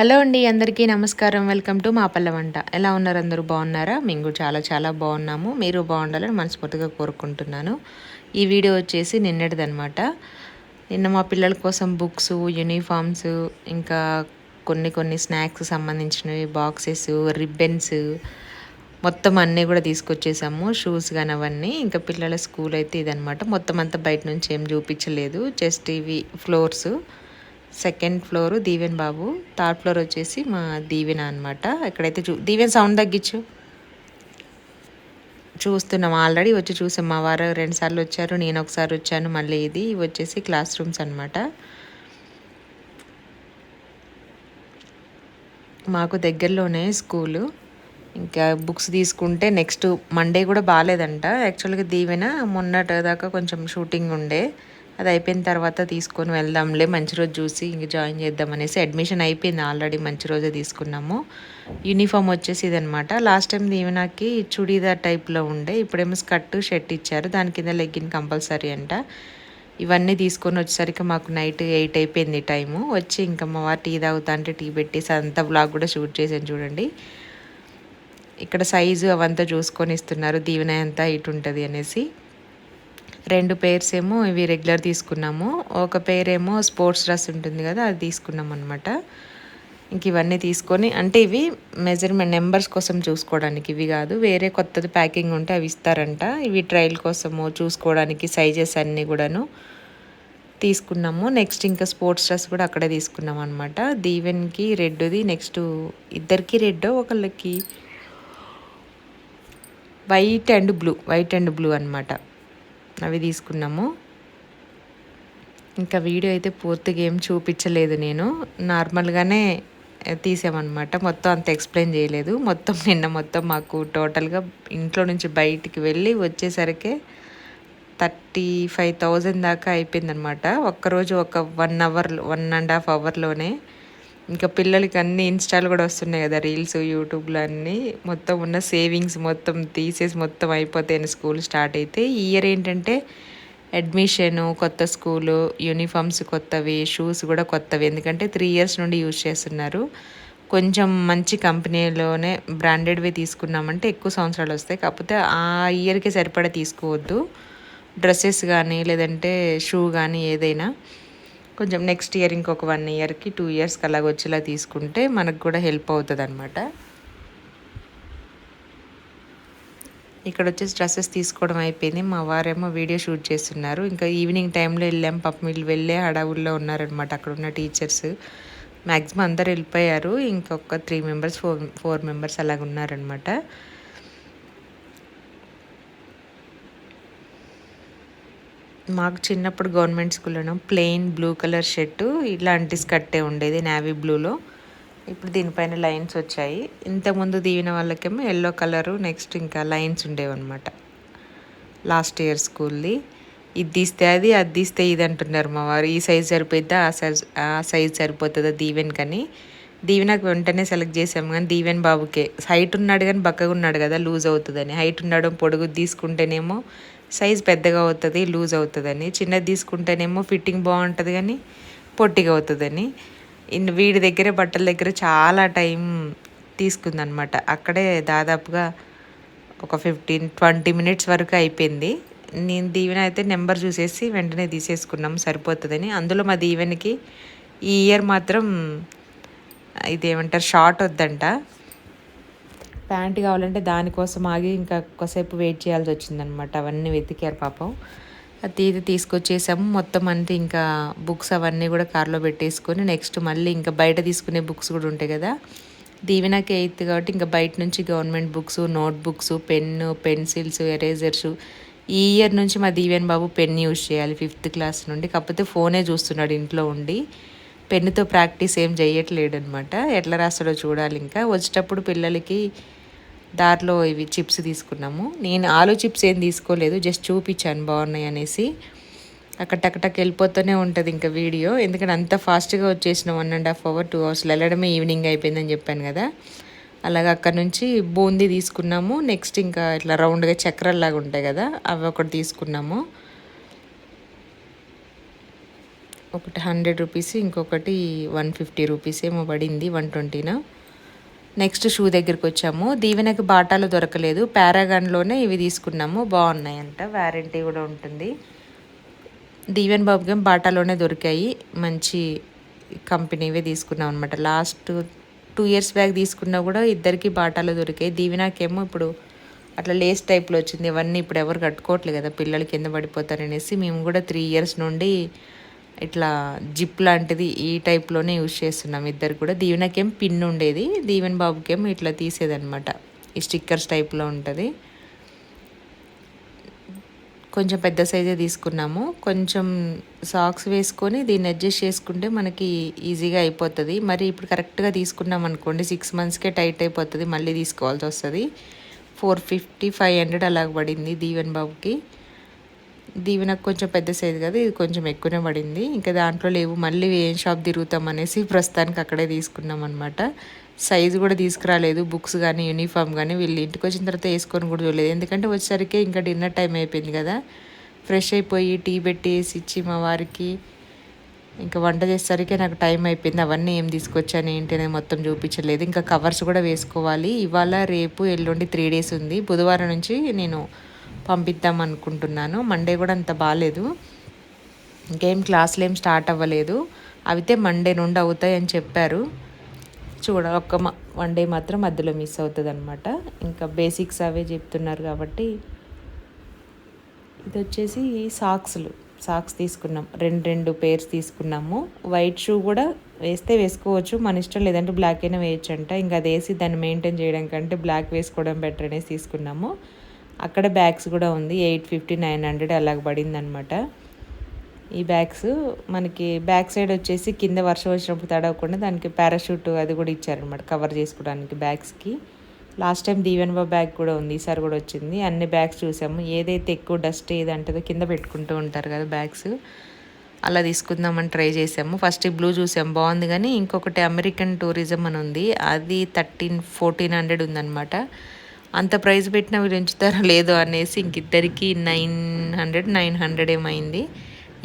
Hello అండి, అందరికీ నమస్కారం. వెల్కమ్ టు మా పల్లె వంట. ఎలా ఉన్నారు? అందరూ బాగున్నారా? మేము కూడా చాలా చాలా బాగున్నాము. మీరు బాగుండాలని మనస్ఫూర్తిగా కోరుకుంటున్నాను. ఈ వీడియో వచ్చేసి నిన్నటిదనమాట. నిన్న మా పిల్లల కోసం బుక్స్, యూనిఫామ్స్, ఇంకా కొన్ని స్నాక్స్ సంబంధించినవి, బాక్సెస్, రిబ్బన్స్ మొత్తం అన్నీ కూడా తీసుకొచ్చేసాము. షూస్ కానీ అవన్నీ. ఇంకా పిల్లల స్కూల్ అయితే ఇదనమాట. మొత్తం అంతా బయట నుంచి ఏం చూపించలేదు. జస్ట్ ఇవి ఫ్లోర్స్. సెకండ్ ఫ్లోర్ దీవెన్ బాబు, థర్డ్ ఫ్లోర్ వచ్చేసి మా దీవెన అనమాట. ఇక్కడైతే దీవెన్ సౌండ్ తగ్గించు. చూస్తున్నాం, ఆల్రెడీ వచ్చి చూసాం. మా వారు 2 సార్లు వచ్చారు, నేను ఒకసారి వచ్చాను. మళ్ళీ ఇవి వచ్చేసి క్లాస్ రూమ్స్ అనమాట. మాకు దగ్గరలోనే స్కూలు. ఇంకా బుక్స్ తీసుకుంటే నెక్స్ట్ మండే కూడా బాగాలేదంట. యాక్చువల్గా దీవెన మొన్నటి దాకా కొంచెం షూటింగ్ ఉండే, అది అయిపోయిన తర్వాత తీసుకొని వెళ్దాంలే, మంచి రోజు చూసి ఇంక జాయిన్ చేద్దామనేసి అడ్మిషన్ అయిపోయింది ఆల్రెడీ. మంచి రోజే తీసుకున్నాము. యూనిఫామ్ వచ్చేసి ఇదనమాట. లాస్ట్ టైం దీవెనకి చుడీదార్ టైప్లో ఉండే, ఇప్పుడేమో స్కర్ట్ షర్ట్ ఇచ్చారు, దాని కింద లెగ్గిన్ కంపల్సరీ అంట. ఇవన్నీ తీసుకొని వచ్చేసరికి మాకు నైట్ 8 అయిపోయింది టైము. వచ్చి ఇంకా మా వారు టీ తాగుతా అంటే టీ పెట్టేసి అంతా బ్లాగ్ కూడా షూట్ చేసాను చూడండి. ఇక్కడ సైజు అవంతా చూసుకొని ఇస్తున్నారు, దీవెన ఎంత హైట్ ఉంటుంది అనేసి. 2 పేర్స్ ఏమో ఇవి రెగ్యులర్ తీసుకున్నాము, ఒక పేర్ ఏమో స్పోర్ట్స్ డ్రెస్ ఉంటుంది కదా, అది తీసుకున్నాం అనమాట. ఇంక ఇవన్నీ తీసుకొని, అంటే ఇవి మెజర్మెంట్ నెంబర్స్ కోసం చూసుకోవడానికి, ఇవి కాదు, వేరే కొత్తది ప్యాకింగ్ ఉంటే అవి ఇస్తారంట. ఇవి ట్రయల్ కోసము చూసుకోవడానికి సైజెస్ అన్నీ కూడాను తీసుకున్నాము. నెక్స్ట్ ఇంకా స్పోర్ట్స్ డ్రెస్ కూడా అక్కడే తీసుకున్నాం అనమాట. దీవెన్కి రెడ్ది, నెక్స్ట్ ఇద్దరికి రెడ్, ఒకళ్ళకి వైట్ అండ్ బ్లూ అనమాట. అవి తీసుకున్నాము. ఇంకా వీడియో అయితే పూర్తిగా ఏం చూపించలేదు, నేను నార్మల్గానే తీసామన్నమాట. మొత్తం అంత ఎక్స్ప్లెయిన్ చేయలేదు. నిన్న మాకు టోటల్గా ఇంట్లో నుంచి బయటికి వెళ్ళి వచ్చేసరికి 35,000 దాకా అయిపోయిందనమాట. ఒక్కరోజు ఒక 1.5 అవర్లోనే. ఇంకా పిల్లలకి అన్ని ఇన్స్టాలు కూడా వస్తున్నాయి కదా, రీల్స్, యూట్యూబ్లో అన్నీ. మొత్తం ఉన్న సేవింగ్స్ మొత్తం తీసేసి మొత్తం అయిపోతాయని స్కూల్ స్టార్ట్ అయితే. ఈ ఇయర్ ఏంటంటే అడ్మిషను, కొత్త స్కూలు, యూనిఫామ్స్ కొత్తవి, షూస్ కూడా కొత్తవి. ఎందుకంటే 3 ఇయర్స్ నుండి యూజ్ చేస్తున్నారు. కొంచెం మంచి కంపెనీలోనే బ్రాండెడ్వి తీసుకున్నామంటే ఎక్కువ సంవత్సరాలు వస్తాయి. కాకపోతే ఆ ఇయర్కి సరిపడా తీసుకోవద్దు, డ్రెస్సెస్ కానీ లేదంటే షూ కానీ ఏదైనా. కొంచెం నెక్స్ట్ ఇయర్ ఇంకొక 1 ఇయర్కి 2 ఇయర్స్కి అలాగ వచ్చేలా తీసుకుంటే మనకు కూడా హెల్ప్ అవుతుంది అనమాట. ఇక్కడ వచ్చేసి డ్రెస్సెస్ తీసుకోవడం అయిపోయింది. మా వారేమో వీడియో షూట్ చేస్తున్నారు. ఇంకా ఈవినింగ్ టైంలో వెళ్ళాం. పాపం వీళ్ళు వెళ్ళే హడావుల్లో ఉన్నారనమాట. అక్కడ ఉన్న టీచర్స్ మ్యాక్సిమం అందరు వెళ్ళిపోయారు. ఇంకొక 3 మెంబర్స్ 4 మెంబర్స్ అలాగ ఉన్నారనమాట. మాకు చిన్నప్పుడు గవర్నమెంట్ స్కూల్లోనూ ప్లెయిన్ బ్లూ కలర్ షర్టు, ఇలాంటి స్కర్టే ఉండేది నేవీ బ్లూలో. ఇప్పుడు దీనిపైన లైన్స్ వచ్చాయి. ఇంతకుముందు దీవిన వాళ్ళకేమో ఎల్లో కలరు, నెక్స్ట్ ఇంకా లైన్స్ ఉండేవన్నమాట. లాస్ట్ ఇయర్ స్కూల్ది. ఇది తీస్తే అది తీస్తే ఇది అంటున్నారు మా వారు. ఈ సైజ్ సరిపోద్దా, ఆ సైజ్ సరిపోతుందా దీవెన్కని. దీవెనకు వెంటనే సెలెక్ట్ చేసాము, కానీ దీవెన్ బాబుకే హైట్ ఉన్నాడు కానీ బక్కగా ఉన్నాడు కదా, లూజ్ అవుతుందని. హైట్ ఉండడం పొడుగు తీసుకుంటేనేమో సైజ్ పెద్దగా అవుతుంది, లూజ్ అవుతుందని. చిన్నది తీసుకుంటేనేమో ఫిట్టింగ్ బాగుంటుంది కానీ పొట్టిగా అవుతుందని. వీడి దగ్గర బట్టల దగ్గర చాలా టైం తీసుకుందనమాట. అక్కడే దాదాపుగా ఒక 15-20 మినిట్స్ వరకు అయిపోయింది. నేను దీవెన అయితే నెంబర్ చూసేసి వెంటనే తీసేసుకున్నాము, సరిపోతుందని. అందులో మా దీవెనకి ఈ ఇయర్ మాత్రం ఇదేమంటారు, షార్ట్ వద్దంట, ప్యాంట్ కావాలంటే దానికోసం ఆగి ఇంకా కొద్దిసేపు వెయిట్ చేయాల్సి వచ్చిందనమాట. అవన్నీ వెతికారు పాపం. అది తీసుకొచ్చేసాము మొత్తం అంతా. ఇంకా బుక్స్ అవన్నీ కూడా కార్లో పెట్టేసుకొని నెక్స్ట్ మళ్ళీ ఇంకా బయట తీసుకునే బుక్స్ కూడా ఉంటాయి కదా. దీవెనకి 8th కాబట్టి ఇంకా బయట నుంచి government books, note books, pen, pencils, erasers. ఈ ఇయర్ నుంచి మా దీవెన్ బాబు పెన్ యూజ్ చేయాలి 5th క్లాస్ నుండి. కాకపోతే ఫోనే చూస్తున్నాడు ఇంట్లో ఉండి, పెన్నుతో ప్రాక్టీస్ ఏం చేయట్లేడు అనమాట. ఎట్లా రాస్తాడో చూడాలి. ఇంకా వచ్చేటప్పుడు పిల్లలకి దారిలో ఇవి చిప్స్ తీసుకున్నాము. నేను ఆలు చిప్స్ ఏం తీసుకోలేదు, జస్ట్ చూపించాను బాగున్నాయి అనేసి. అక్కడ టక్ వెళ్ళిపోతూనే ఉంటుంది ఇంకా వీడియో, ఎందుకంటే అంత ఫాస్ట్గా వచ్చేసిన 1.5 hour 2 hours వెళ్ళడమే ఈవినింగ్ అయిపోయిందని చెప్పాను కదా. అలాగే అక్కడ నుంచి బూందీ తీసుకున్నాము. నెక్స్ట్ ఇంకా ఇట్లా రౌండ్గా చక్రాల్లాగా ఉంటాయి కదా, అవి ఒకటి తీసుకున్నాము. ఒకటి 100 రూపీస్, ఇంకొకటి 150 రూపీస్ ఏమో పడింది, 120నా. నెక్స్ట్ షూ దగ్గరికి వచ్చాము. దీవెనకి బాటాలో దొరకలేదు, పారాగాన్లోనే ఇవి తీసుకున్నాము, బాగున్నాయంట, వారంటీ కూడా ఉంటుంది. దీవెన్ బాబుకి బాటాలోనే దొరికాయి, మంచి కంపెనీవే తీసుకున్నాం అనమాట. లాస్ట్ 2 years బ్యాక్ తీసుకున్నా కూడా ఇద్దరికి బాటాలో దొరికాయి. దీవెనకేమో ఇప్పుడు అట్లా లేస్ టైప్లో వచ్చింది. ఇవన్నీ ఇప్పుడు ఎవరు కట్టుకోవట్లేదు కదా, పిల్లలు కింద పడిపోతారనేసి మేము కూడా 3 years నుండి ఇట్లా జిప్ లాంటిది ఈ టైప్లోనే యూజ్ చేస్తున్నాం. ఇద్దరు కూడా. దీవెనకేం పిన్ ఉండేది, దీవెన్ బాబుకేమో ఇట్లా తీసేదనమాట, ఈ స్టిక్కర్స్ టైప్లో ఉంటుంది. కొంచెం పెద్ద సైజే తీసుకున్నాము. కొంచెం సాక్స్ వేసుకొని దీన్ని అడ్జస్ట్ చేసుకుంటే మనకి ఈజీగా అయిపోతుంది. మరి ఇప్పుడు కరెక్ట్గా తీసుకున్నాం అనుకోండి 6 monthsకే టైట్ అయిపోతుంది, మళ్ళీ తీసుకోవాల్సి వస్తుంది. 450-500 అలాగ పడింది దీవెన్ బాబుకి. దీవెనకు కొంచెం పెద్ద సైజు కదా, ఇది కొంచెం ఎక్కువనే పడింది. ఇంకా దాంట్లో లేవు, మళ్ళీ ఏం షాప్ తిరుగుతాం అనేసి ప్రస్తుతానికి అక్కడే తీసుకున్నాం అనమాట. సైజు కూడా తీసుకురాలేదు, బుక్స్ కానీ యూనిఫామ్ కానీ. వీళ్ళు ఇంటికి వచ్చిన తర్వాత వేసుకొని కూడా చూడలేదు, ఎందుకంటే వచ్చేసరికి ఇంకా డిన్నర్ టైం అయిపోయింది కదా. ఫ్రెష్ అయిపోయి టీ పెట్టేసి ఇచ్చి మా వారికి ఇంకా వంట చేసేసరికి నాకు టైం అయిపోయింది. అవన్నీ ఏం తీసుకొచ్చాను ఏంటి అనేది మొత్తం చూపించలేదు. ఇంకా కవర్స్ కూడా వేసుకోవాలి. ఇవాళ రేపు ఎల్లుండి 3 days ఉంది. బుధవారం నుంచి నేను పంపిద్దాం అనుకుంటున్నాను. మండే కూడా అంత బాగాలేదు, ఇంకేం క్లాసులు ఏం స్టార్ట్ అవ్వలేదు. అయితే మండే నుండి అవుతాయి అని చెప్పారు. ఒక్క 1 day మాత్రం మధ్యలో మిస్ అవుతుంది అనమాట. ఇంకా బేసిక్స్ అవే చెప్తున్నారు కాబట్టి. ఇది వచ్చేసి సాక్స్ తీసుకున్నాం, 2 pairs తీసుకున్నాము. వైట్ షూ కూడా వేస్తే వేసుకోవచ్చు, మన ఇష్టం, లేదంటే బ్లాక్ అయినా వేయచ్చు అంట. ఇంకా అది వేసి దాన్ని మెయింటైన్ చేయడం కంటే బ్లాక్ వేసుకోవడం బెటర్ అనేసి తీసుకున్నాము. అక్కడ బ్యాగ్స్ కూడా ఉంది, 850-900 అలాగ పడింది అనమాట. ఈ బ్యాగ్స్ మనకి బ్యాక్ సైడ్ వచ్చేసి కింద వర్షం వచ్చినప్పుడు తడవకుండా దానికి పారాషూట్ అది కూడా ఇచ్చారనమాట, కవర్ చేసుకోవడానికి బ్యాగ్స్కి. లాస్ట్ టైం దీవెన్ బాబు బ్యాగ్ కూడా ఉంది, ఈసారి కూడా వచ్చింది. అన్ని బ్యాగ్స్ చూసాము, ఏదైతే ఎక్కువ డస్ట్ ఏది అంటుందో కింద పెట్టుకుంటూ ఉంటారు కదా బ్యాగ్స్, అలా తీసుకుందామని ట్రై చేసాము. ఫస్ట్ ఈ బ్లూ చూసాము, బాగుంది. కానీ ఇంకొకటి అమెరికన్ టూరిజం అని ఉంది, అది 1300-1400 ఉందన్నమాట. అంత ప్రైస్ పెట్టిన వీళ్ళు ఉంచుతారో లేదో అనేసి ఇంకిద్దరికి 900 ఏమైంది.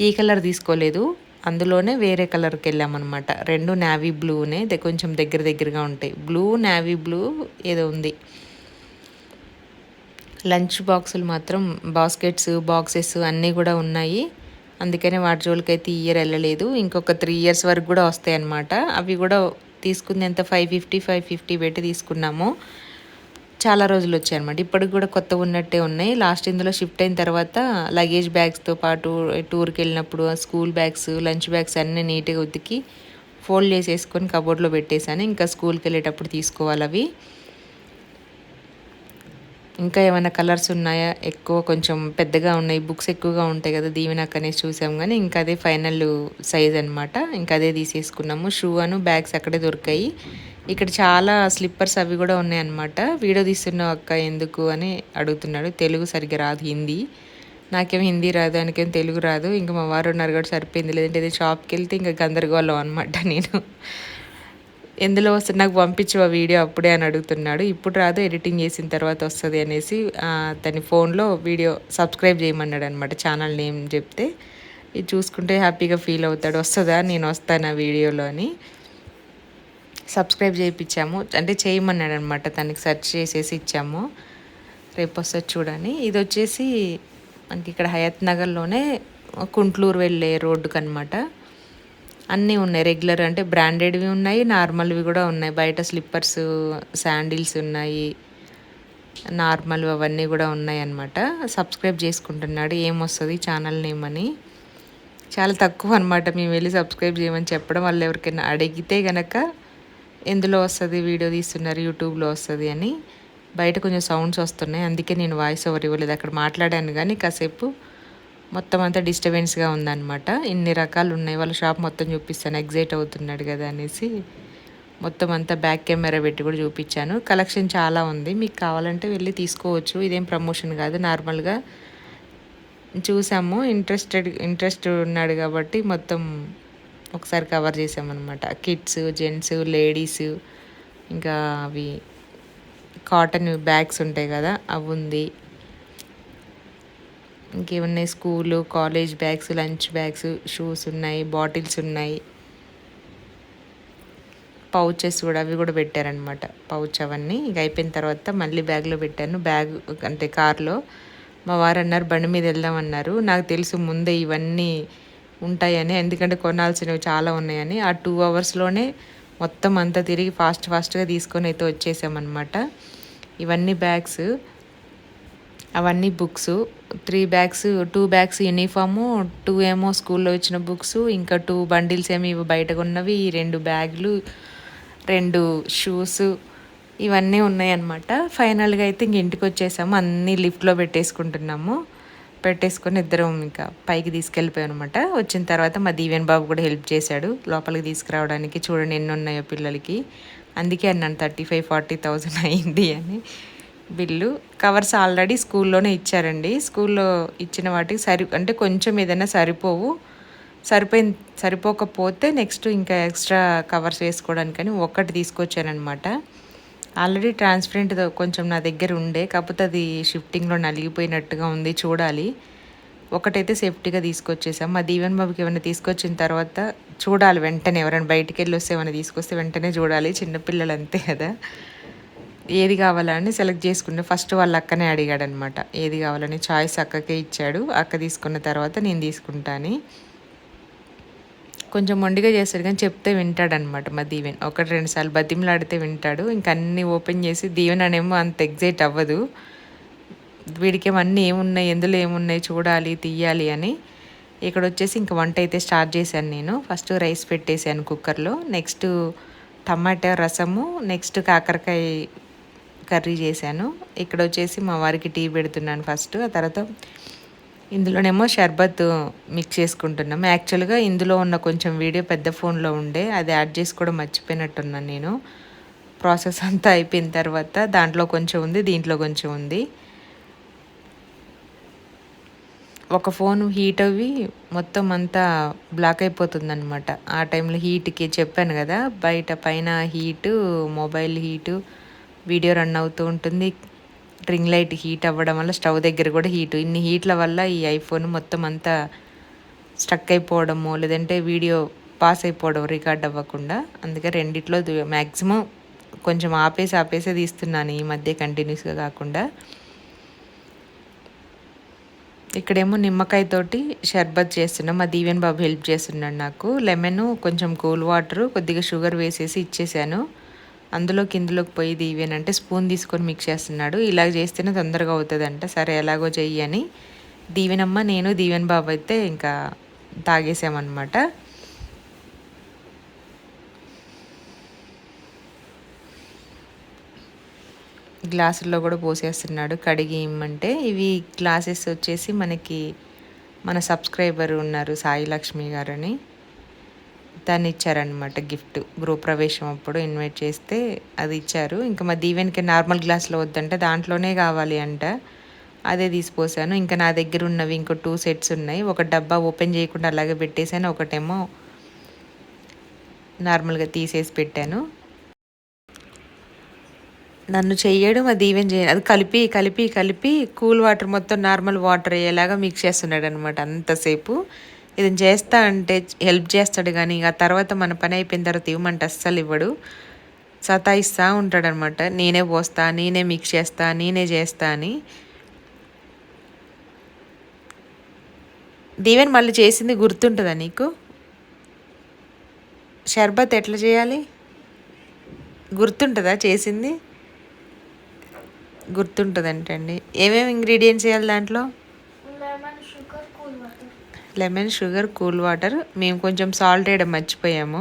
ఈ కలర్ తీసుకోలేదు, అందులోనే వేరే కలర్కి వెళ్ళామన్నమాట. 2 నేవీ బ్లూనే, కొంచెం దగ్గరగా ఉంటాయి. బ్లూ నేవీ బ్లూ ఏదో ఉంది. లంచ్ బాక్సులు మాత్రం బాక్సెస్ అన్నీ కూడా ఉన్నాయి. అందుకనే వాటి జోలికైతే ఈ ఇయర్ వెళ్ళలేదు. ఇంకొక 3 years వరకు కూడా వస్తాయి అన్నమాట. అవి కూడా తీసుకుంది ఎంత 550 పెట్టి తీసుకున్నాము. చాలా రోజులు వచ్చాయి అనమాట. ఇప్పటికి కూడా కొత్త ఉన్నట్టే ఉన్నాయి. లాస్ట్ ఇందులో షిఫ్ట్ అయిన తర్వాత లగేజ్ బ్యాగ్స్తో పాటు టూర్కి వెళ్ళినప్పుడు స్కూల్ బ్యాగ్స్, లంచ్ బ్యాగ్స్ అన్నీ నీట్గా ఉతికి ఫోల్డ్ చేసేసుకొని కబోర్డ్లో పెట్టేశాను. ఇంకా స్కూల్కి వెళ్ళేటప్పుడు తీసుకోవాలి అవి. ఇంకా ఏమైనా కలర్స్ ఉన్నాయా, ఎక్కువ కొంచెం పెద్దగా ఉన్నాయి, బుక్స్ ఎక్కువగా ఉంటాయి కదా దీవెనకు అనేసి చూసాం. కానీ ఇంకా అదే ఫైనల్ సైజ్ అనమాట, ఇంకా అదే తీసేసుకున్నాము. షూ బ్యాగ్స్ అక్కడే దొరికాయి. ఇక్కడ చాలా స్లిప్పర్స్ అవి కూడా ఉన్నాయన్నమాట. వీడియో తీస్తున్నావు అక్క ఎందుకు అని అడుగుతున్నాడు. తెలుగు సరిగ్గా రాదు, హిందీ. నాకేమో హిందీ రాదు, ఆయనకేం తెలుగు రాదు. ఇంకా మా వారు ఉన్నారు కూడా సరిపోయింది, లేదంటే ఇది షాప్కి వెళ్తే ఇంకా గందరగోళం అనమాట. నేను ఎందులో వస్తుంది నాకు పంపించు ఆ వీడియో అప్పుడే అని అడుగుతున్నాడు. ఇప్పుడు రాదు, ఎడిటింగ్ చేసిన తర్వాత వస్తుంది అనేసి తన ఫోన్లో వీడియో సబ్స్క్రైబ్ చేయమన్నాడు అనమాట. ఛానల్ నేమ్ చెప్తే ఇది చూసుకుంటే హ్యాపీగా ఫీల్ అవుతాడు. వస్తుందా, నేను వస్తాను ఆ వీడియోలో అని. సబ్స్క్రైబ్ చేయించాము, అంటే చేయమన్నాడు అనమాట. తనకి సెర్చ్ చేసేసి ఇచ్చాము, రేపు వస్తుంది చూడని. ఇది వచ్చేసి మనకి ఇక్కడ హయత్ నగర్లోనే కుంట్లూరు వెళ్ళే రోడ్డుకి అనమాట. అన్నీ ఉన్నాయి, రెగ్యులర్ అంటే బ్రాండెడ్వి ఉన్నాయి, నార్మల్వి కూడా ఉన్నాయి. బయట స్లిప్పర్స్, శాండిల్స్ ఉన్నాయి, నార్మల్ అవన్నీ కూడా ఉన్నాయి అన్నమాట. సబ్స్క్రైబ్ చేసుకుంటున్నాడు, ఏమొస్తుంది ఛానల్ నేమ్ అని. చాలా తక్కువ అనమాట మేము వెళ్ళి సబ్స్క్రైబ్ చేయమని చెప్పడం. వాళ్ళు ఎవరికైనా అడిగితే కనుక ఎందులో వస్తుంది, వీడియో తీస్తున్నారు యూట్యూబ్లో వస్తుంది అని. బయట కొంచెం సౌండ్స్ వస్తున్నాయి, అందుకే నేను వాయిస్ ఓవర్ ఇవ్వలేదు. అక్కడ మాట్లాడాను కానీ కాసేపు మొత్తం అంతా డిస్టర్బెన్స్గా ఉందన్నమాట. ఇన్ని రకాలు ఉన్నాయి, వాళ్ళ షాప్ మొత్తం చూపిస్తాను, ఎగ్జైట్ అవుతున్నాడు కదా అనేసి మొత్తం అంతా బ్యాక్ కెమెరా పెట్టి కూడా చూపించాను. కలెక్షన్ చాలా ఉంది, మీకు కావాలంటే వెళ్ళి తీసుకోవచ్చు. ఇదేం ప్రమోషన్ కాదు, నార్మల్గా చూసాము. ఇంట్రెస్ట్ ఉన్నాడు కాబట్టి మొత్తం ఒకసారి కవర్ చేసామన్నమాట. కిడ్స్, జెంట్స్, లేడీస్, ఇంకా అవి కాటన్ బ్యాగ్స్ ఉంటాయి కదా అవి ఉంది. ఇంకేమున్నాయి, school college bags, lunch bags, shoes ఉన్నాయి, బాటిల్స్ ఉన్నాయి, పౌచెస్ కూడా అవి కూడా పెట్టారనమాట. పౌచ్ అవన్నీ ఇక అయిపోయిన తర్వాత మళ్ళీ బ్యాగ్లో పెట్టాను. బ్యాగ్ అంటే కార్లో. మా వారు అన్నారు బండి మీద వెళ్దామన్నారు. నాకు తెలుసు ముందే ఇవన్నీ ఉంటాయని, ఎందుకంటే కొనాల్సినవి చాలా ఉన్నాయని. ఆ 2 అవర్స్లోనే మొత్తం అంతా తిరిగి ఫాస్ట్గా తీసుకొని అయితే వచ్చేసామన్నమాట. ఇవన్నీ బ్యాగ్స్, అవన్నీ బుక్స్, 2 బ్యాగ్స్ యూనిఫాము, 2 ఏమో స్కూల్లో ఇచ్చిన బుక్స్, ఇంకా 2 బండిల్స్ ఏమో ఇవి బయట ఉన్నవి, 2 బ్యాగులు, 2 షూస్, ఇవన్నీ ఉన్నాయన్నమాట. ఫైనల్గా అయితే ఇంక ఇంటికి వచ్చేసాము. అన్నీ లిఫ్ట్లో పెట్టేసుకొని ఇద్దరం ఇంకా పైకి తీసుకెళ్ళిపోయాం అనమాట. వచ్చిన తర్వాత మా దీవెన్ బాబు కూడా హెల్ప్ చేశాడు లోపలికి తీసుకురావడానికి. చూడండి ఎన్ని ఉన్నాయో పిల్లలకి. అందుకే అన్నాను 35,000-40,000 అయింది అని బిల్లు. కవర్స్ ఆల్రెడీ స్కూల్లోనే ఇచ్చారండి. స్కూల్లో ఇచ్చిన వాటికి అంటే కొంచెం ఏదైనా సరిపోకపోతే నెక్స్ట్ ఇంకా ఎక్స్ట్రా కవర్స్ వేసుకోవడానికని ఒకటి తీసుకొచ్చానమాట. ఆల్రెడీ ట్రాన్స్పరెంట్ కొంచెం నా దగ్గర ఉండే, కాకపోతే అది షిఫ్టింగ్లో నలిగిపోయినట్టుగా ఉంది, చూడాలి. ఒకటైతే సేఫ్టీగా తీసుకొచ్చేసాం. మా దీవెన్ బాబుకి ఏమైనా తీసుకొచ్చిన తర్వాత చూడాలి వెంటనే. ఎవరైనా బయటికి వెళ్ళి వస్తే ఏమైనా తీసుకొస్తే వెంటనే చూడాలి. చిన్నపిల్లలు అంతే కదా, ఏది కావాలని సెలెక్ట్ చేసుకుంటే ఫస్ట్ వాళ్ళ అక్కనే అడిగాడనమాట. ఏది కావాలని చాయిస్ అక్కకే ఇచ్చాడు. అక్క తీసుకున్న తర్వాత నేను తీసుకుంటాను. కొంచెం మొండిగా చేస్తాడు కానీ చెప్తే వింటాడనమాట మా దీవెన్. 1-2 సార్లు బతిమలాడితే వింటాడు. ఇంకా అన్నీ ఓపెన్ చేసి, దీవెన్ అనేమో అంత ఎగ్జైట్ అవ్వదు. వీడికేమో అన్నీ ఏమున్నాయి, ఎందులో ఏమున్నాయి చూడాలి, తీయాలి అని. ఇక్కడ వచ్చేసి ఇంకా వంట అయితే స్టార్ట్ చేశాను నేను. ఫస్ట్ రైస్ పెట్టేశాను కుక్కర్లో, నెక్స్ట్ టమాటా రసము, నెక్స్ట్ కాకరకాయ కర్రీ చేశాను. ఇక్కడ వచ్చేసి మా వారికి టీ పెడుతున్నాను ఫస్ట్. ఆ తర్వాత ఇందులోనేమో షర్బత్ మిక్స్ చేసుకుంటున్నాము. యాక్చువల్గా ఇందులో ఉన్న కొంచెం వీడియో పెద్ద ఫోన్లో ఉండే, అది యాడ్ చేసి కూడా మర్చిపోయినట్టున్నాను నేను. ప్రాసెస్ అంతా అయిపోయిన తర్వాత దాంట్లో కొంచెం ఉంది, దీంట్లో కొంచెం ఉంది. ఒక ఫోన్ హీట్ అవి మొత్తం అంతా బ్లాక్ అయిపోతుందన్నమాట. ఆ టైంలో హీట్కి చెప్పాను కదా, బయట పైన heat, mobile heat, video run అవుతూ ఉంటుంది. రింగ్ లైట్ హీట్ అవ్వడం వల్ల స్టవ్ దగ్గర కూడా ఇన్ని హీట్ల వల్ల ఈ ఐఫోన్ మొత్తం అంతా స్టక్ అయిపోవడము, లేదంటే వీడియో పాస్ అయిపోవడం రికార్డ్ అవ్వకుండా. అందుకే రెండిట్లో మ్యాక్సిమం కొంచెం ఆపేసే తీస్తున్నాను ఈ మధ్య, కంటిన్యూస్గా కాకుండా. ఇక్కడేమో నిమ్మకాయతోటి షర్బత్ చేస్తున్నాం. మా దీవెన్ బాబు హెల్ప్ చేస్తున్నాడు నాకు. లెమన్, కొంచెం కూల్ వాటరు, కొద్దిగా షుగర్ వేసేసి ఇచ్చేసాను. ఇందులోకి పోయి దీవెన్ అంటే స్పూన్ తీసుకొని మిక్స్ చేస్తున్నాడు. ఇలాగ చేస్తేనే తొందరగా అవుతుందంట. సరే ఎలాగో చెయ్యి అని దీవెనమ్మ, నేను, దీవెన్ బాబు అయితే ఇంకా తాగేసామన్నమాట. గ్లాసుల్లో కూడా పోసేస్తున్నాడు కడిగి ఇమ్మంటే. ఇవి గ్లాసెస్ వచ్చేసి మన సబ్స్క్రైబర్ ఉన్నారు సాయి లక్ష్మి గారని, దాన్ని ఇచ్చారనమాట గిఫ్ట్. గృహప్రవేశం అప్పుడు ఇన్వైట్ చేస్తే అది ఇచ్చారు. ఇంకా మా దీవెన్కి నార్మల్ గ్లాస్లో వద్దంటే దాంట్లోనే కావాలి అంట, అదే తీసిపోసాను. ఇంకా నా దగ్గర ఉన్నవి ఇంకో 2 సెట్స్ ఉన్నాయి. ఒక డబ్బా ఓపెన్ చేయకుండా అలాగే పెట్టేశాను, ఒకటేమో నార్మల్గా తీసేసి పెట్టాను. నన్ను చెయ్యడం, అది ఈవెన్ చేయడం, అది కలిపి కూల్ వాటర్ మొత్తం నార్మల్ వాటర్ అయ్యేలాగా మిక్స్ చేస్తున్నాడు అనమాట అంతసేపు. ఇది చేస్తా అంటే హెల్ప్ చేస్తాడు కానీ ఆ తర్వాత మన పని అయిపోయిన తర్వాత ఇవ్వమంటే అస్సలు ఇవ్వడు, సతాయిస్తూ ఉంటాడనమాట. నేనే పోస్తా, నేనే మిక్స్ చేస్తా, నేనే చేస్తా అని. దీవెన్ మళ్ళీ చేసింది గుర్తుంటుందా నీకు? షర్బత్ ఎట్లా చేయాలి గుర్తుంటుందా? చేసింది గుర్తుంటుందంటండి. ఏమేమి ఇంగ్రీడియంట్స్ వేయాలి దాంట్లో? Lemon, sugar, cool water. మేము కొంచెం సాల్ట్ వేయడం మర్చిపోయాము.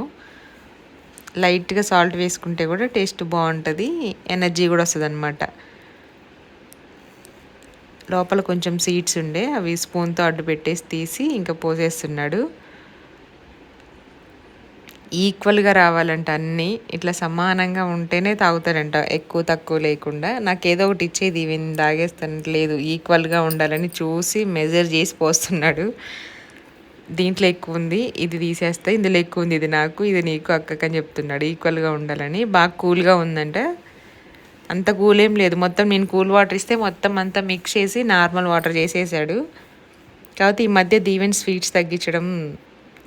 లైట్గా సాల్ట్ వేసుకుంటే కూడా టేస్ట్ బాగుంటుంది, ఎనర్జీ కూడా వస్తుంది అనమాట. లోపల కొంచెం సీడ్స్ ఉండే, అవి స్పూన్తో అడ్డు పెట్టేసి తీసి ఇంకా పోసేస్తున్నాడు. ఈక్వల్గా రావాలంట, అన్నీ ఇట్లా సమానంగా ఉంటేనే తాగుతాడంట, ఎక్కువ తక్కువ లేకుండా. నాకేదో ఒకటి ఇచ్చేది ఈవెన్ తాగేస్తాను, లేదు ఈక్వల్గా ఉండాలని చూసి మెజర్ చేసి పోస్తున్నాడు. దీంట్లో ఎక్కువ ఉంది, ఇది తీసేస్తే, ఇందులో ఎక్కువ ఉంది, ఇది నాకు, ఇది నీకు, అక్కకని చెప్తున్నాడు. ఈక్వల్గా ఉండాలని. బాగా కూల్గా ఉందంట. అంత కూల్ ఏం లేదు, మొత్తం నేను కూల్ వాటర్ ఇస్తే మొత్తం అంతా మిక్స్ చేసి నార్మల్ వాటర్ చేసేసాడు. కాకపోతే ఈ మధ్య దీవెన్ స్వీట్స్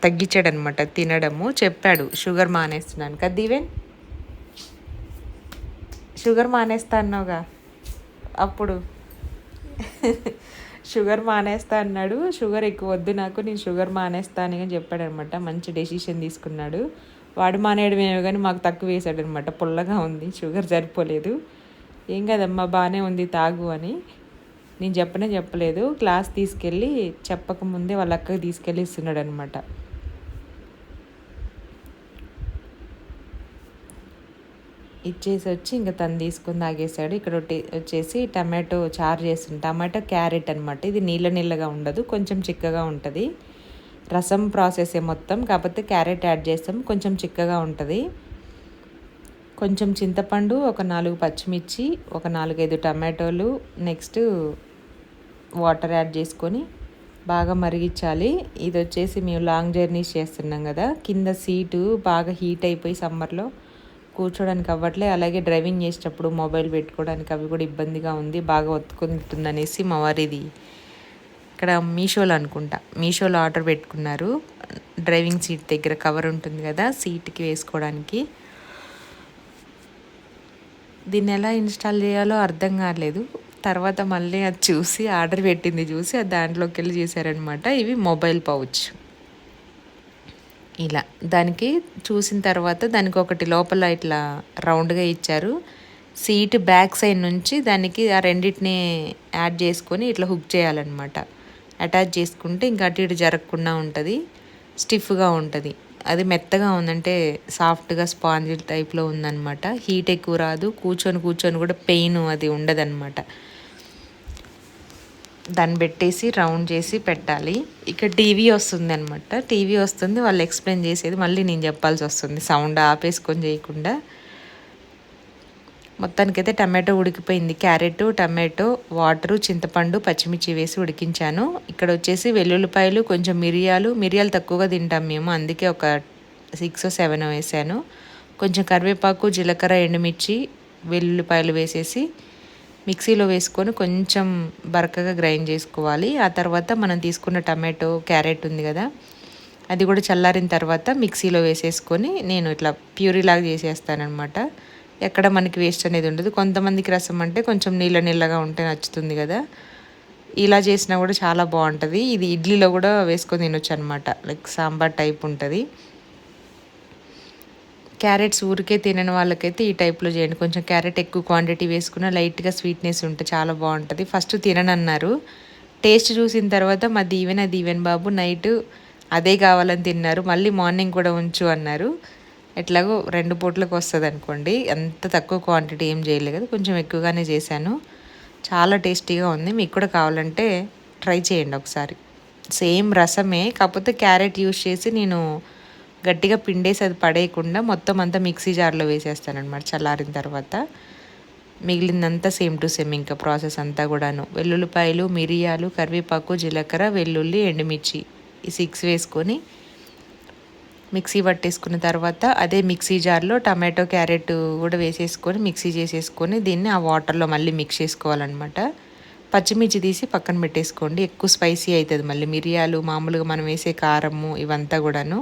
తగ్గించాడనమాట తినడము. చెప్పాడు షుగర్ మానేస్తున్నాను కదా దీవెన్, షుగర్ మానేస్తా అన్నావుగా అప్పుడు. షుగర్ మానేస్తా అన్నాడు, షుగర్ ఎక్కువ వద్దు నాకు, నేను షుగర్ మానేస్తా అని చెప్పాడనమాట. మంచి డెసిషన్ తీసుకున్నాడు. వాడు మానేయడం ఏమో కానీ మాకు తక్కువ వేసాడనమాట. పుల్లగా ఉంది, షుగర్ సరిపోలేదు. ఏం కదమ్మా బాగానే ఉంది తాగు అని నేను చెప్పలేదు. క్లాస్ తీసుకెళ్ళి చెప్పకముందే వాళ్ళ అక్కకి తీసుకెళ్ళి ఇస్తున్నాడు అనమాట. ఇచ్చేసి వచ్చి ఇంకా తను తీసుకొని తాగేసాడు. ఇక్కడ వచ్చేసి టమాటో చారు చేస్తుంది. టమాటో క్యారెట్ అనమాట. ఇది నీళ్ళగా ఉండదు, కొంచెం చిక్కగా ఉంటుంది. రసం ప్రాసెసే మొత్తం, కాకపోతే క్యారెట్ యాడ్ చేస్తాం, కొంచెం చిక్కగా ఉంటుంది. కొంచెం చింతపండు, ఒక 4 పచ్చిమిర్చి, ఒక 4-5 టమాటోలు, నెక్స్ట్ వాటర్ యాడ్ చేసుకొని బాగా మరిగించాలి. ఇది వచ్చేసి మేము లాంగ్ జర్నీస్ చేస్తున్నాం కదా, కింద సీటు బాగా హీట్ అయిపోయి సమ్మర్లో కూర్చోడానికి అవ్వట్లే. అలాగే డ్రైవింగ్ చేసేటప్పుడు మొబైల్ పెట్టుకోవడానికి అవి కూడా ఇబ్బందిగా ఉంది, బాగా ఒత్తుకుంటుందనేసి మా వారిది ఇక్కడ మీషోలో ఆర్డర్ పెట్టుకున్నారు. డ్రైవింగ్ సీట్ దగ్గర కవర్ ఉంటుంది కదా సీట్కి వేసుకోవడానికి. దీన్ని ఎలా ఇన్స్టాల్ చేయాలో అర్థం కాలేదు. తర్వాత మళ్ళీ అది చూసి ఆర్డర్ పెట్టింది చూసి అది దాంట్లోకి వెళ్ళి చేశారనమాట. ఇవి మొబైల్ పౌచ్. ఇలా దానికి చూసిన తర్వాత దానికి ఒకటి లోపల ఇట్లా రౌండ్గా ఇచ్చారు. సీట్ బ్యాక్ సైడ్ నుంచి దానికి ఆ రెండింటిని యాడ్ చేసుకొని ఇట్లా హుక్ చేయాలన్నమాట. అటాచ్ చేసుకుంటే ఇంకా అటు ఇటు జరగకుండా ఉంటుంది, స్టిఫ్గా ఉంటుంది. అది మెత్తగా ఉందంటే సాఫ్ట్గా స్పాంజ్ టైప్లో ఉందన్నమాట. హీట్ ఎక్కువ రాదు, కూర్చొని కూడా పెయిన్ అది ఉండదన్నమాట. దాన్ని పెట్టేసి రౌండ్ చేసి పెట్టాలి. ఇక్కడ టీవీ వస్తుంది అనమాట. టీవీ వస్తుంది, వాళ్ళు ఎక్స్ప్లెయిన్ చేసేది మళ్ళీ నేను చెప్పాల్సి వస్తుంది, సౌండ్ ఆపేసుకొని చేయకుండా. మొత్తానికైతే టమాటో ఉడికిపోయింది. క్యారెట్, టమాటో, వాటరు, చింతపండు, పచ్చిమిర్చి వేసి ఉడికించాను. ఇక్కడ వచ్చేసి వెల్లుల్లిపాయలు, కొంచెం మిరియాలు తక్కువగా తింటాం మేము, అందుకే ఒక 6-7 వేసాను. కొంచెం కరివేపాకు, జీలకర్ర, ఎండుమిర్చి, వెల్లుల్లిపాయలు వేసేసి మిక్సీలో వేసుకొని కొంచెం బరకగా గ్రైండ్ చేసుకోవాలి. ఆ తర్వాత మనం తీసుకున్న టమాటో, క్యారెట్ ఉంది కదా, అది కూడా చల్లారిన తర్వాత మిక్సీలో వేసేసుకొని నేను ఇట్లా ప్యూరీలాగా చేసేస్తానమాట. ఎక్కడ మనకి వేస్ట్ అనేది ఉండదు. కొంతమందికి రసం అంటే కొంచెం నీళ్ళగా ఉంటే నచ్చుతుంది కదా, ఇలా చేసినా కూడా చాలా బాగుంటుంది. ఇది ఇడ్లీలో కూడా వేసుకొని తినొచ్చు అనమాట, లైక్ సాంబార్ టైప్ ఉంటుంది. క్యారెట్స్ ఊరికే తినని వాళ్ళకైతే ఈ టైప్లో చేయండి. కొంచెం క్యారెట్ ఎక్కువ క్వాంటిటీ వేసుకున్న లైట్గా స్వీట్నెస్ ఉంటే చాలా బాగుంటుంది. ఫస్ట్ తిననన్నారు, టేస్ట్ చూసిన తర్వాత మా దీవెన్ బాబు నైట్ అదే కావాలని తిన్నారు. మళ్ళీ మార్నింగ్ కూడా ఉంచు అన్నారు. ఎట్లాగో 2 పూటలకు వస్తుంది అనుకోండి, అంత తక్కువ క్వాంటిటీ ఏం చేయలేదు కదా, కొంచెం ఎక్కువగానే చేశాను. చాలా టేస్టీగా ఉంది. మీకు కూడా కావాలంటే ట్రై చేయండి ఒకసారి. సేమ్ రసమే, కాకపోతే క్యారెట్ యూస్ చేసి నేను గట్టిగా పిండేసి అది పడేయకుండా మొత్తం అంతా మిక్సీ జార్లో వేసేస్తానమాట చల్లారిన తర్వాత. మిగిలిందంతా సేమ్ టు సేమ్ ఇంకా ప్రాసెస్ అంతా కూడాను. వెల్లుల్లిపాయలు, మిరియాలు, కరివేపాకు, జీలకర్ర, వెల్లుల్లి, ఎండుమిర్చి ఈ 6 వేసుకొని మిక్సీ పట్టేసుకున్న తర్వాత అదే మిక్సీ జార్లో టమాటో, క్యారెట్ కూడా వేసేసుకొని మిక్సీ చేసేసుకొని దీన్ని ఆ వాటర్లో మళ్ళీ మిక్స్ చేసుకోవాలన్నమాట. పచ్చిమిర్చి తీసి పక్కన పెట్టేసుకోండి, ఎక్కువ స్పైసీ అవుతుంది మళ్ళీ. మిరియాలు, మామూలుగా మనం వేసే కారము ఇవంతా కూడాను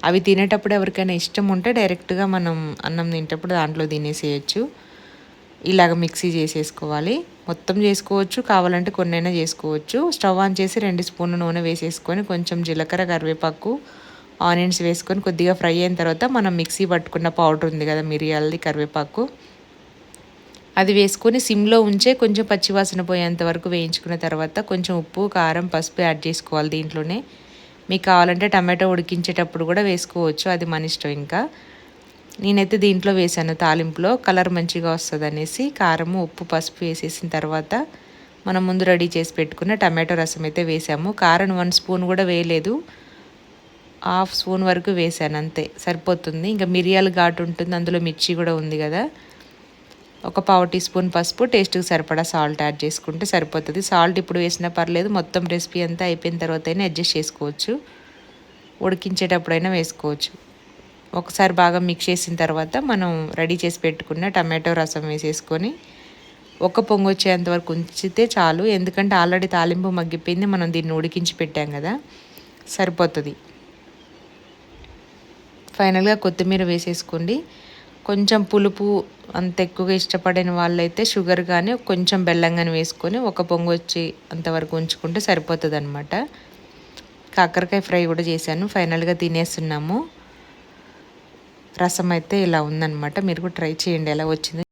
అవి తినేటప్పుడు ఎవరికైనా ఇష్టం ఉంటే డైరెక్ట్గా మనం అన్నం తినేటప్పుడు దాంట్లో తినేసేయచ్చు. ఇలాగ మిక్సీ చేసేసుకోవాలి. మొత్తం చేసుకోవచ్చు, కావాలంటే కొన్నైనా చేసుకోవచ్చు. స్టవ్ ఆన్ చేసి 2 స్పూన్ల నూనె వేసేసుకొని కొంచెం జీలకర్ర, కరివేపాకు, ఆనియన్స్ వేసుకొని కొద్దిగా ఫ్రై అయిన తర్వాత మనం మిక్సీ పట్టుకున్న పౌడర్ ఉంది కదా మిరియాలది, కరివేపాకు, అది వేసుకొని సిమ్లో ఉంచే కొంచెం పచ్చివాసన పోయేంత వరకు వేయించుకున్న తర్వాత కొంచెం ఉప్పు, కారం, పసుపు యాడ్ చేసుకోవాలి దీంట్లోనే. మీకు కావాలంటే టమాటో ఉడికించేటప్పుడు కూడా వేసుకోవచ్చు, అది మన ఇష్టం. ఇంకా నేనైతే దీంట్లో వేసాను తాలింపులో, కలర్ మంచిగా వస్తుంది అనేసి. కారము, ఉప్పు, పసుపు వేసేసిన తర్వాత మనం ముందు రెడీ చేసి పెట్టుకున్న టమాటో రసం అయితే వేసాము. కారం 1 స్పూన్ కూడా వేయలేదు, 1/2 స్పూన్ వరకు వేసాను అంతే, సరిపోతుంది. ఇంకా మిరియాలు ఘాటు ఉంటుంది, అందులో మిర్చి కూడా ఉంది కదా. ఒక 1/4 టీ స్పూన్ పసుపు, టేస్ట్కి సరిపడా సాల్ట్ యాడ్ చేసుకుంటే సరిపోతుంది. సాల్ట్ ఇప్పుడు వేసినా పర్లేదు, మొత్తం రెసిపీ అంతా అయిపోయిన తర్వాత అయినా అడ్జస్ట్ చేసుకోవచ్చు, ఉడికించేటప్పుడైనా వేసుకోవచ్చు. ఒకసారి బాగా మిక్స్ చేసిన తర్వాత మనం రెడీ చేసి పెట్టుకున్న టమాటో రసం వేసేసుకొని ఒక పొంగు వచ్చేంత వరకు ఉంచితే చాలు, ఎందుకంటే ఆల్రెడీ తాలింపు మగ్గిపోయింది, మనం దీన్ని ఉడికించి పెట్టాం కదా, సరిపోతుంది. ఫైనల్గా కొత్తిమీర వేసేసుకోండి. కొంచెం పులుపు అంత ఎక్కువగా ఇష్టపడిన వాళ్ళైతే షుగర్ కానీ కొంచెం బెల్లం కానీ వేసుకొని ఒక పొంగు వచ్చి అంతవరకు ఉంచుకుంటే సరిపోతుంది అనమాట. కాకరకాయ ఫ్రై కూడా చేశాను. ఫైనల్గా తినేస్తున్నాము. రసం అయితే ఇలా ఉందన్నమాట. మీరు కూడా ట్రై చేయండి ఎలా వచ్చింది.